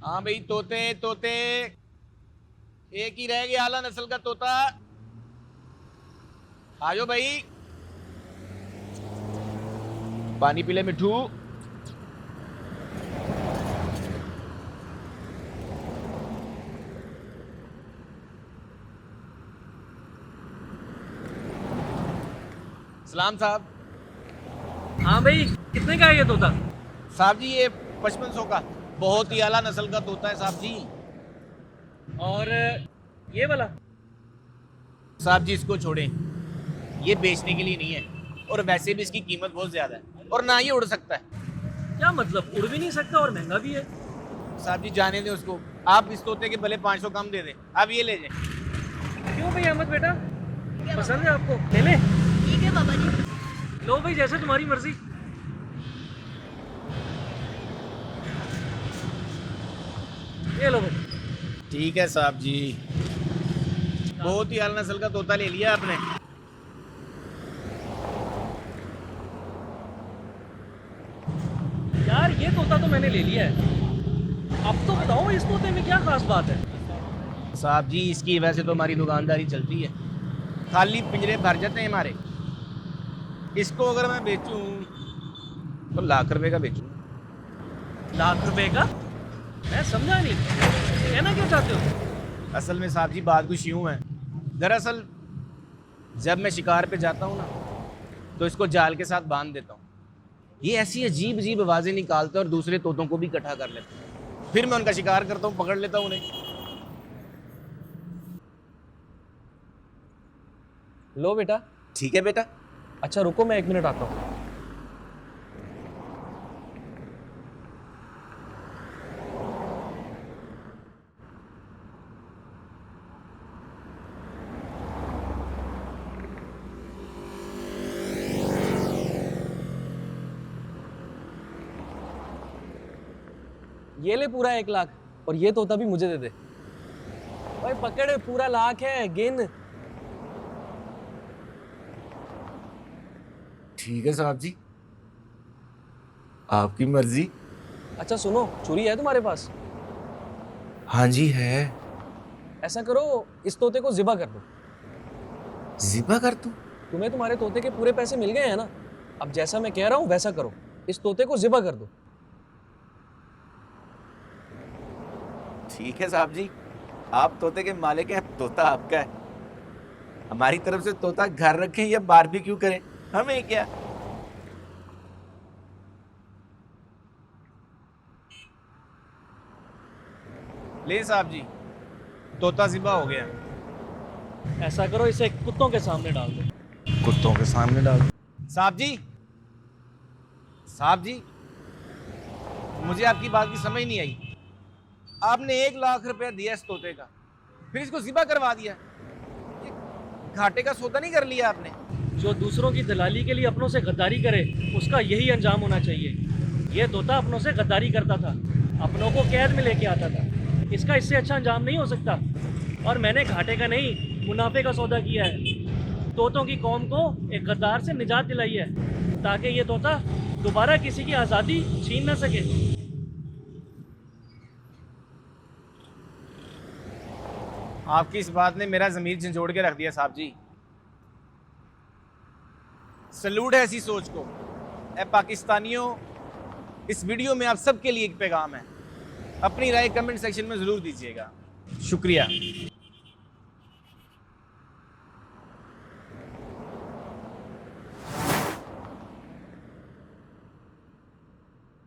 हाँ भाई, तोते तोते एक ही रह गया आला नस्ल का तोता। आजो भाई, पानी पी ले मिठू। सलाम साहब। हाँ भाई, कितने का है ये तोता? साहब जी ये 5500 का बहुत ही आला नस्ल का तोता है साहब जी। और ये वाला? साहब जी इसको छोड़ें, ये बेचने के लिए नहीं है, और वैसे भी इसकी कीमत बहुत ज्यादा है और ना ये उड़ सकता है। क्या मतलब, उड़ भी नहीं सकता और महंगा भी है? साहब जी जाने दें उसको, आप इस तोते के भले 500 कम दे दें, आप ये ले जाएं। क्यों भाई अहमद बेटा, पसंद है आपको? ले ले। ठीक है बाबा जी। लो भाई, जैसे तुम्हारी मर्जी। ये लो भाई। ठीक है साहब जी, बहुत ही आला नस्ल का तोता ले लिया आपने। यार ये तोता तो मैंने ले लिया है, अब तो बताओ इस तोते में क्या खास बात है? साहब जी इसकी वजह से तो हमारी दुकानदारी चलती है, खाली पिंजरे भर जाते हैं हमारे। इसको अगर मैं बेचूं तो लाख रुपए का बेचूं। लाख रुपए का? मैं समझा नहीं, कहना क्या चाहते हो? असल में साहब जी बात कुछ यूं है, दरअसल जब मैं शिकार पे जाता हूँ ना तो इसको जाल के साथ बांध देता हूँ। ये ऐसी अजीब अजीब आवाज़ें निकालता है और दूसरे तोतों को भी इकट्ठा कर लेता है, फिर मैं उनका शिकार करता हूँ, पकड़ लेता हूँ उन्हें। लो बेटा। ठीक है बेटा। अच्छा रुको, मैं 1 मिनट आता हूँ। ये ले पूरा 1 लाख, और ये तोता भी मुझे दे दे। भाई पकड़, पूरा लाख है, गिन। ठीक है साहब जी, आपकी मर्जी। अच्छा सुनो, छुरी है तुम्हारे पास? हाँ जी है। ऐसा करो, इस तोते को ज़िबा कर दो। ज़िबा कर दूं? तुम्हें तुम्हारे तोते के पूरे पैसे मिल गए हैं ना, अब जैसा मैं कह रहा हूँ वैसा करो, इस तोते को ज़िबा कर दो। ठीक है साहब जी, आप तोते के मालिक हैं, तोता आपका है। हमारी तरफ से तोता घर रखें या बारबेक्यू करें, हमें क्या। ले साहब जी, तोता ज़िबा हो गया। ऐसा करो, इसे कुत्तों के सामने डाल दो। कुत्तों के सामने डाल दो? साहब जी, साहब जी मुझे आपकी बात की समझ नहीं आई। आपने 1 लाख रुपया दिया इस तोते का, फिर इसको ज़िबा करवा दिया। ये घाटे का सौदा नहीं कर लिया आपने? जो दूसरों की दलाली के लिए अपनों से गद्दारी करे, उसका यही अंजाम होना चाहिए। ये तोता अपनों से गद्दारी करता था, अपनों को कैद में लेके आता था, इसका इससे अच्छा अंजाम नहीं हो सकता। और मैंने घाटे का नहीं, मुनाफे का सौदा किया है। तोतों की कौम को एक गद्दार से निजात दिलाई है, ताकि ये तोता दोबारा किसी की आज़ादी छीन न सके। आपकी इस बात ने मेरा ज़मीर झंझोड़ के रख दिया साहब जी। सलूट है ऐसी सोच को। ए पाकिस्तानियों, इस वीडियो में आप सबके लिए एक पैगाम है, अपनी राय कमेंट सेक्शन में ज़रूर दीजिएगा। शुक्रिया।